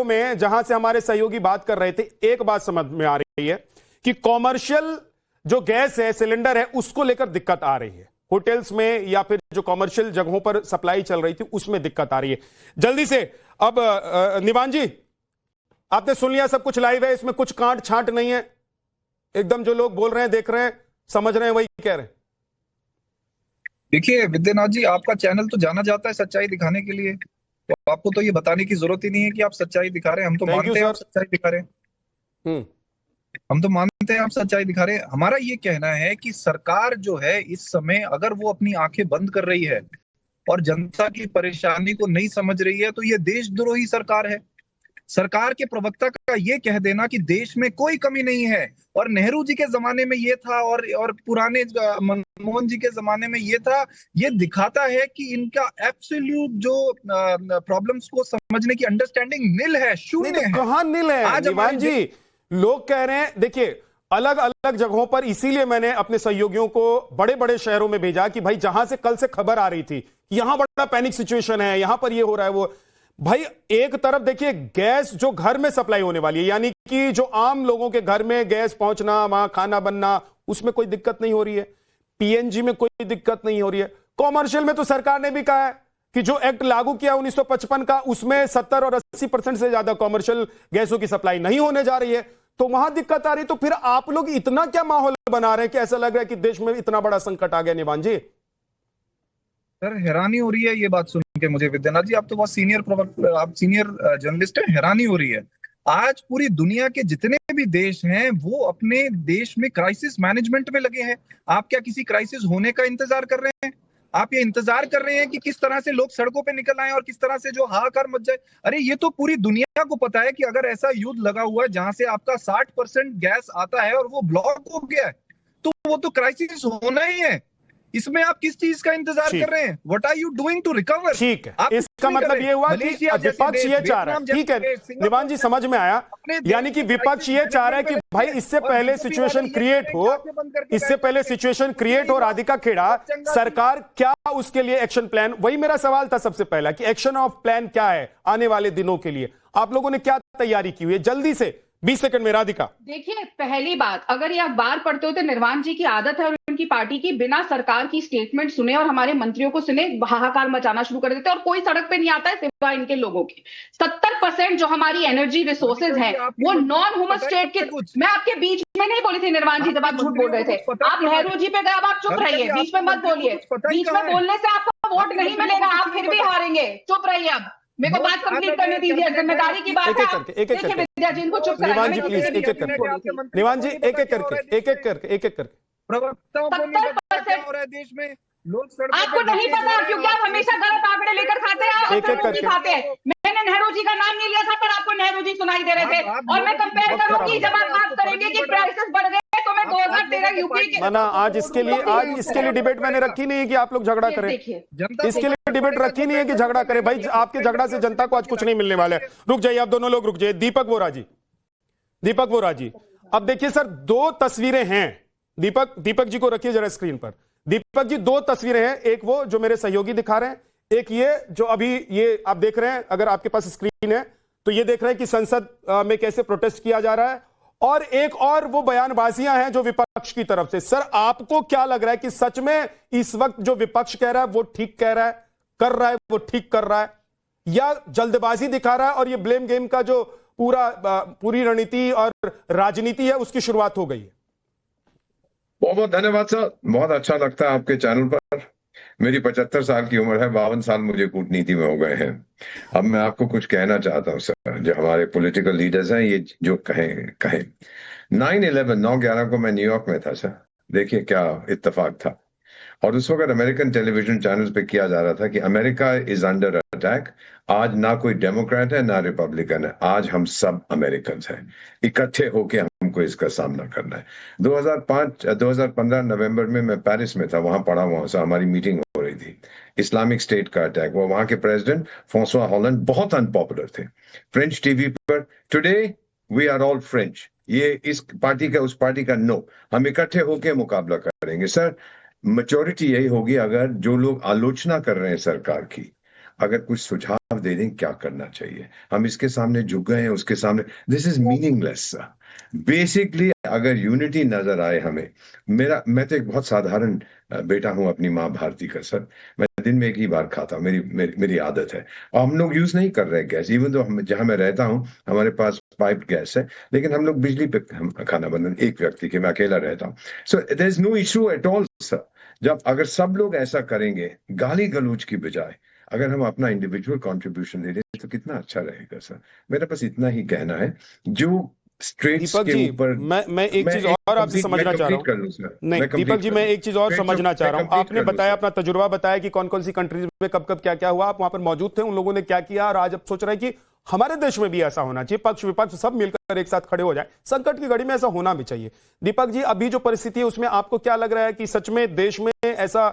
में जहां से हमारे सहयोगी बात कर रहे थे, एक बात समझ में आ रही है कि कॉमर्शियल जो गैस है, सिलेंडर है, उसको लेकर दिक्कत आ रही है। होटल्स में या फिर जो कॉमर्शियल जगहों पर सप्लाई चल रही थी उसमें दिक्कत आ रही है। जल्दी से अब निवान जी, आपने सुन लिया, सब कुछ लाइव है, इसमें कुछ कांट छांट नहीं है, एकदम जो लोग बोल रहे हैं, देख रहे हैं, समझ रहे हैं, वही कह रहे हैं। देखिए विद्यानाथ जी, आपका चैनल तो जाना जाता है सच्चाई दिखाने के लिए, तो आपको तो ये बताने की जरूरत ही नहीं है कि आप सच्चाई दिखा रहे हैं। हम तो मानते हैं आप सच्चाई दिखा रहे हैं। हम तो मानते हैं आप सच्चाई दिखा रहे हैं। हमारा ये कहना है कि सरकार जो है इस समय अगर वो अपनी आंखें बंद कर रही है और जनता की परेशानी को नहीं समझ रही है तो ये देशद्रोही सरकार है। सरकार के प्रवक्ता का ये कह देना कि देश में कोई कमी नहीं है और नेहरू जी के जमाने में ये था और पुराने मनमोहन जी के जमाने में ये था, ये दिखाता है कि इनका एब्सोल्यूट जो प्रॉब्लम्स को समझने की अंडरस्टैंडिंग निल है, शून्य है। कहां निल है आज निवान जी? लोग कह रहे हैं, देखिए अलग अलग जगहों पर, इसीलिए मैंने अपने सहयोगियों को बड़े बड़े शहरों में भेजा कि भाई जहां से कल से खबर आ रही थी यहां बड़ा पैनिक सिचुएशन है, यहां पर ये हो रहा है, वो भाई एक तरफ देखिए गैस जो घर में सप्लाई होने वाली है, यानी कि जो आम लोगों के घर में गैस पहुंचना, वहां खाना बनना, उसमें कोई दिक्कत नहीं हो रही है। पीएनजी में कोई दिक्कत नहीं हो रही है। कॉमर्शियल में तो सरकार ने भी कहा है कि जो एक्ट लागू किया 1955 का, उसमें 70 और 80% से ज्यादा कॉमर्शियल गैसों की सप्लाई नहीं होने जा रही है, तो वहां दिक्कत आ रही है। तो फिर आप लोग इतना क्या माहौल बना रहे हैं कि ऐसा लग रहा है कि देश में इतना बड़ा संकट आ गया? निवान जी सर, हैरानी हो रही है ये बात सुन के मुझे विद्यानाथ जी। आप तो बहुत आप सीनियर जर्नलिस्ट हैं। हैरानी हो रही है, आज पूरी दुनिया के जितने भी देश हैं वो अपने देश में क्राइसिस मैनेजमेंट में लगे हैं। आप क्या किसी क्राइसिस होने का इंतजार कर रहे हैं? आप ये इंतजार कर रहे हैं कि किस तरह से लोग सड़कों पे निकल आए और किस तरह से जो हाहाकार मच जाए? अरे ये तो पूरी दुनिया को पता है कि अगर ऐसा युद्ध लगा हुआ है जहां से आपका 60% गैस आता है और वो ब्लॉक हो गया है, तो वो तो क्राइसिस होना ही है। इसमें आप किस चीज का इंतजार कर रहे हैं? What are you doing to recover? ठीक है, इसका मतलब ये हुआ कि विपक्ष ये चाह रहा है। ठीक है निवान जी, समझ में आया। यानी कि विपक्ष ये चाह रहा है कि भाई इससे पहले सिचुएशन क्रिएट हो, इससे पहले सिचुएशन क्रिएट हो, राधिका खेड़ा, सरकार क्या उसके लिए एक्शन प्लान? वही मेरा सवाल था सबसे पहला कि एक्शन ऑफ प्लान क्या है आने वाले दिनों के लिए, आप लोगों ने क्या तैयारी की हुई है? जल्दी से 20 सेकंड में राधिका। देखिए, पहली बात, अगर ये अखबार पढ़ते हो तो निर्वाण जी की आदत है और उनकी पार्टी की, बिना सरकार की स्टेटमेंट सुने और हमारे मंत्रियों को सुने हाहाकार मचाना शुरू कर देते हैं और कोई सड़क पे नहीं आता है सिवाय इनके लोगों के। 70% जो हमारी एनर्जी रिसोर्सेज हैं वो नॉन ह्यूमन स्टेट के। मैं आपके बीच में नहीं बोली थी निर्वाण जी जब आप झूठ बोल रहे थे। आप नेहरू जी पे गए, अब आप चुप रहिए, बीच में मत बोलिए। बीच में बोलने से आपको वोट नहीं मिलेगा, आप फिर भी हारेंगे। चुप रहिए, अब मेरे को बात कंप्लीट करने दीजिए, जिम्मेदारी की बात है। देखिए विद्या जी, इनको चुप कराइए। निवान जी प्लीज एक एक करके, निवान जी एक एक करके प्रवक्ताओं को नहीं पता क्या हो रहा है देश में। लोग आपको नहीं पता क्योंकि आप हमेशा गलत आंकड़े लेकर खाते हैं और खाते हैं। मैंने नेहरू जी का नाम नहीं लिया था पर आपको नेहरू जी सुनाई दे रहे थे। और मैं कंपेयर करूंगी, जब आप बात करेंगे कि प्राइसेस बढ़ गए तो मैं 2013 यूपी के ना, आज इसके लिए डिबेट मैंने रखी नहीं है कि आप लोग झगड़ा करें। इसके लिए डिबेट रखी नहीं है कि झगड़ा करें। भाई आपके झगड़ा से जनता को आज कुछ नहीं मिलने वाला है। रुक जाइए, आप दोनों लोग रुक जाइए। दीपक वोरा जी, अब देखिए सर, दो तस्वीरें हैं। दीपक जी को रखिए जरा स्क्रीन पर। दीपक जी, दो तस्वीरें हैं, एक वो जो मेरे सहयोगी दिखा रहे हैं, एक ये जो अभी ये आप देख रहे हैं, अगर आपके पास स्क्रीन है तो ये देख रहे हैं कि संसद में कैसे प्रोटेस्ट किया जा रहा है, और एक और वो बयानबाजियां हैं जो विपक्ष की तरफ से। सर आपको क्या लग रहा है कि सच में इस वक्त जो विपक्ष कह रहा है वो ठीक कह रहा है, कर रहा है, वो ठीक कर रहा है, या जल्दबाजी दिखा रहा है और ये ब्लेम गेम का जो पूरी रणनीति और राजनीति है उसकी शुरुआत हो गई है? बहुत बहुत धन्यवाद सर, बहुत अच्छा लगता है आपके चैनल पर। मेरी 75 साल की उम्र है, 52 साल मुझे कूटनीति में हो गए हैं। अब मैं आपको कुछ कहना चाहता हूं सर, जो हमारे पॉलिटिकल लीडर्स हैं ये जो कहें 9/11 को मैं न्यूयॉर्क में था सर। देखिए क्या इत्तेफाक था, और उस वक्त अमेरिकन टेलीविजन चैनल्स पे किया जा रहा था कि अमेरिका इज अंडर अटैक। आज ना कोई डेमोक्रेट है ना रिपब्लिकन है, आज हम सब अमेरिकन हैं, इकट्ठे होके हमको इसका सामना करना है। 2015 नवंबर में मैं पेरिस में था, वहां पढ़ा, वहां से हमारी मीटिंग हो रही थी। इस्लामिक स्टेट का अटैक, वो वहां के प्रेसिडेंट फ्रांसवा हॉलैंड बहुत अनपॉपुलर थे। फ्रेंच टीवी पर today we are all French, ये इस पार्टी का उस पार्टी का, नो, हम इकट्ठे होके मुकाबला करेंगे। सर मैच्योरिटी यही होगी, अगर जो लोग आलोचना कर रहे हैं सरकार की, अगर कुछ सुझाव दे दें क्या करना चाहिए। हम इसके सामने झुक गए हैं, उसके सामने, दिस इज मीनिंगलेस। बेसिकली अगर यूनिटी नजर आए हमें, मैं तो एक बहुत साधारण बेटा हूं अपनी माँ भारती का सर। मैं दिन में एक ही बार खाता हूं, मेरी आदत है। और हम लोग यूज नहीं कर रहे गैस, इवन तो हम जहां मैं रहता हूं हमारे पास पाइप गैस है, लेकिन हम लोग बिजली पे खाना बना, एक व्यक्ति के, मैं अकेला रहता हूं। So there is no issue at all sir. जब अगर सब लोग ऐसा करेंगे गाली गलौज की बजाय, अगर हम अपना इंडिविजुअल कंट्रीब्यूशन दे दें तो कितना अच्छा रहेगा सर। मेरा बस इतना ही कहना है। जो स्ट्रेट्स के ऊपर मैं एक चीज और आपसे समझना चाह रहा हूँ। नहीं दीपक जी, मैं एक चीज और समझना चाह रहा हूँ। आपने बताया, अपना तजुर्बा बताया कि कौन कौन सी कंट्रीज में कब कब क्या क्या हुआ, आप वहां पर मौजूद थे, उन लोगों ने क्या किया, और आज अब सोच रहे हैं कि हमारे देश में भी ऐसा होना चाहिए, पक्ष विपक्ष सब मिलकर एक साथ खड़े हो जाए, संकट की घड़ी में ऐसा होना भी चाहिए। दीपक जी, अभी जो परिस्थिति है उसमें आपको क्या लग रहा है कि सच में देश में ऐसा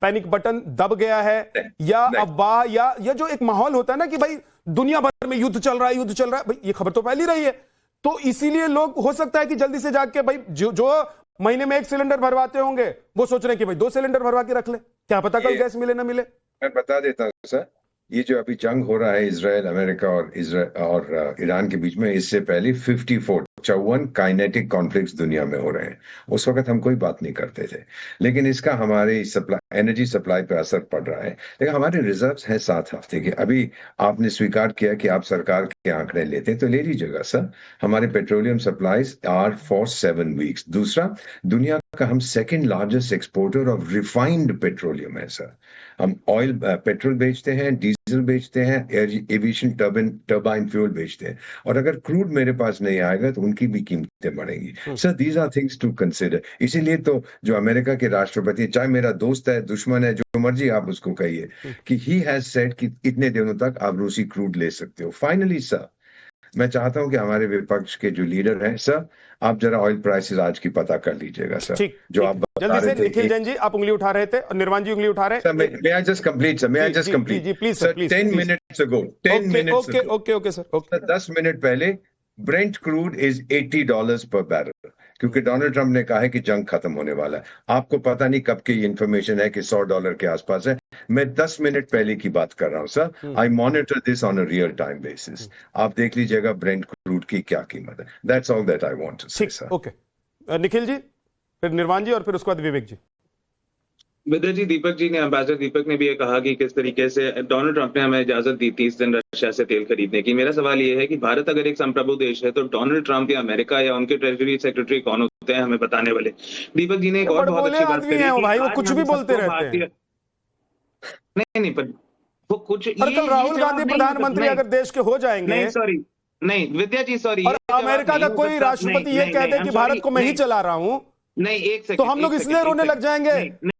पैनिक बटन दब गया है, या अफवाह, या जो एक माहौल होता है ना कि भाई दुनिया भर में युद्ध चल रहा है, भाई ये खबर तो फैल ही रही है, तो इसीलिए लोग हो सकता है कि जल्दी से जाके भाई जो महीने में 1 सिलेंडर भरवाते होंगे वो सोच रहे हैं कि भाई 2 सिलेंडर भरवा के रख ले, क्या पता कल गैस मिले ना मिले। मैं बता देता हूं सर, ये जो अभी जंग हो रहा है इजराइल, अमेरिका और ईरान के बीच में, इससे पहले 54 काइनेटिक कॉन्फ्लिक्ट्स दुनिया में हो रहे हैं। उस वक्त हम कोई बात नहीं करते थे, लेकिन इसका हमारे एनर्जी सप्लाई पे असर पड़ रहा है। लेकिन हमारे रिजर्व्स हैं 7 हफ्ते के। अभी आपने स्वीकार किया कि आप सरकार के आंकड़े लेते हैं, तो ले लीजिएगा सर, हमारे petroleum supplies are for 7 weeks. दूसरा, दुनिया का हम 2nd largest exporter of refined petroleum है सर। हम ऑयल, पेट्रोल बेचते हैं, डीजल बेचते हैं, एविएशन टर्बाइन फ्यूल बेचते हैं, और अगर क्रूड मेरे पास नहीं आएगा तो उनकी भी कीमतें बढ़ेंगी। Sir these are things to consider. इसीलिए तो जो अमेरिका के राष्ट्रपति, चाहे मेरा दोस्त है, दुश्मन है, जो मर्जी आप उसको कहिए, कि ही हैज सेड कि इतने दिनों तक आप रूसी क्रूड ले सकते हो। फाइनली सर, मैं चाहता हूं कि हमारे विपक्ष के जो लीडर हैं सर, आप जरा ऑयल प्राइसेस आज की पता कर लीजिएगा सर। जो आप जल्दी से निखिल जैन जी, आप उंगली उठा रहे थे और निर्वाण जी उंगली उठा रहे हैं। May I just complete, sir? May I just complete? जी please sir, 10 minutes ago, 10 minutes ago, okay sir, 10 minute पहले Brent crude is $80 per barrel, क्योंकि डोनाल्ड ट्रंप ने कहा है कि जंग खत्म होने वाला है। आपको पता नहीं कब की इंफॉर्मेशन है कि $100 के आसपास है। मैं 10 मिनट पहले की बात कर रहा हूं sir. I monitor this on a real time basis. आप देख लीजिएगा ब्रेंट क्रूड की क्या कीमत है। That's all that I want to say sir. Okay, Nikhil ji, फिर निर्वाण जी, और फिर उसके बाद विवेक जी। विद्या जी, दीपक जी ने, एम्बेसडर दीपक ने भी ये कहा कि किस तरीके से डोनाल्ड ट्रंप ने हमें इजाजत दी 30 दिन रशिया से तेल खरीदने की। मेरा सवाल ये है कि भारत अगर एक संप्रभु देश है तो डोनाल्ड ट्रंप या अमेरिका या उनके ट्रेजरी सेक्रेटरी कौन होते हैं हमें बताने वाले। दीपक जी ने एक और बहुत अच्छी बात कही है, भाई वो कुछ भी बोलते रहते हैं। नहीं, पर वो कुछ, राहुल गांधी प्रधानमंत्री अगर देश के हो जाएंगे, नहीं सॉरी, नहीं विद्या जी सॉरी, और अमेरिका का कोई राष्ट्रपति ये कह दे कि भारत को मैं ही चला रहा हूं, नहीं एक सेकंड, तो हम लोग इसलिए रोने लग जाएंगे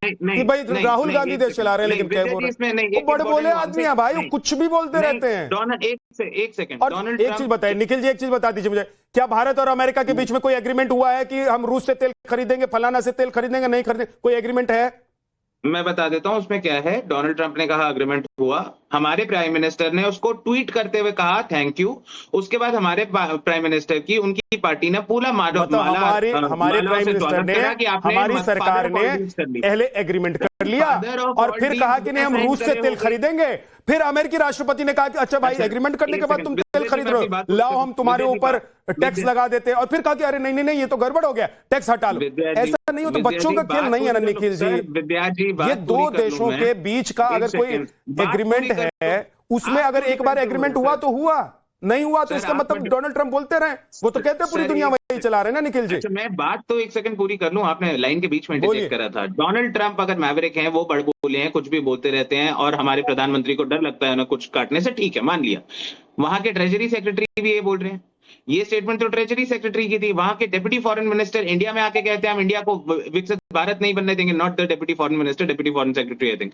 कि भाई राहुल गांधी देश चला रहे हैं, लेकिन क्या बोल रहे हैं, वो बड़े बोले आदमी है भाई, वो कुछ भी बोलते रहते हैं। एक सेकंड, और एक चीज बताइए निखिल जी, एक चीज बता दीजिए मुझे, क्या भारत और अमेरिका के बीच में कोई एग्रीमेंट हुआ है कि हम रूस से तेल खरीदेंगे, फलाना से तेल खरीदेंगे, नहीं खरीदेंगे, कोई एग्रीमेंट है? मैं बता देता हूं उसमें क्या है। डोनाल्ड ट्रंप ने कहा अग्रीमेंट हुआ, हमारे प्राइम मिनिस्टर ने उसको ट्वीट करते हुए कहा थैंक यू। उसके बाद हमारे प्राइम मिनिस्टर की, उनकी पार्टी ने पूरा हमारे प्राइम मिनिस्टर ने, हमारी सरकार ने पहले एग्रीमेंट कर लिया और फिर कहा कि नहीं हम रूस से तेल खरीदेंगे। फिर अमेरिकी राष्ट्रपति ने कहा कि अच्छा भाई एग्रीमेंट करने के बाद तुम तेल खरीद रहे हो, लाओ हम तुम्हारे ऊपर टैक्स लगा देते हैं, और फिर कहा कि अरे नहीं ये तो गड़बड़ हो गया, टैक्स हटा लो। ऐसा नहीं हो तो बच्चों का खेल नहीं है ना निखिल जी। ये 2 देशों के बीच का अगर कोई एग्रीमेंट है, उसमें अगर एक बार एग्रीमेंट हुआ तो हुआ, नहीं हुआ तो इसका मतलब डोनाल्ड ट्रंप बोलते रहे, वो तो कहते हैं पूरी दुनिया वही चला रहे हैं ना निखिल जी। अच्छा, मैं बात तो एक सेकंड पूरी कर लूं, आपने लाइन के बीच में इंटरजेक्ट करा था। डोनाल्ड ट्रंप अगर मैवरिक हैं, वो बड़बोले हैं, कुछ भी बोलते रहते हैं, और हमारे प्रधानमंत्री को डर लगता है उन्हें कुछ काटने से, ठीक है मान लिया। वहां के ट्रेजरी सेक्रेटरी भी ये बोल रहे हैं, ये स्टेटमेंट तो ट्रेजरी सेक्रेटरी की थी। वहां के डेप्यूटी फॉरेन मिनिस्टर इंडिया में आके कहते हैं हम इंडिया को विकसित भारत नहीं बनने देंगे, not the deputy foreign minister, deputy foreign secretary I think.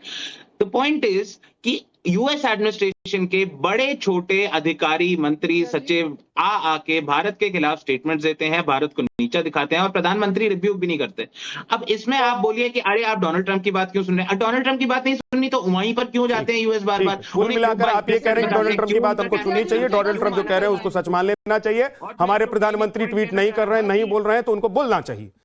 The point is कि यूएस एडमिनिस्ट्रेशन के बड़े छोटे अधिकारी, मंत्री, सचिव आके भारत के खिलाफ स्टेटमेंट्स देते हैं, भारत को नीचा दिखाते हैं, और प्रधानमंत्री रिव्यू भी नहीं करते। अब इसमें आप बोलिए कि अरे आप डोनाल्ड ट्रंप की बात क्यों सुन रहे हैं? डोनाल्ड ट्रंप की बात नहीं सुननी तो वहीं पर क्यों जाते हैं यूएस बार बार? कुल मिलाकर आप ये कह रहे हैं कि डोनाल्ड ट्रंप की बात हमको सुननी चाहिए, डोनाल्ड ट्रंप जो कह रहे हैं उसको सच मान लेना चाहिए, हमारे प्रधानमंत्री ट्वीट नहीं कर रहे हैं, नहीं बोल रहे हैं तो उनको बोलना चाहिए।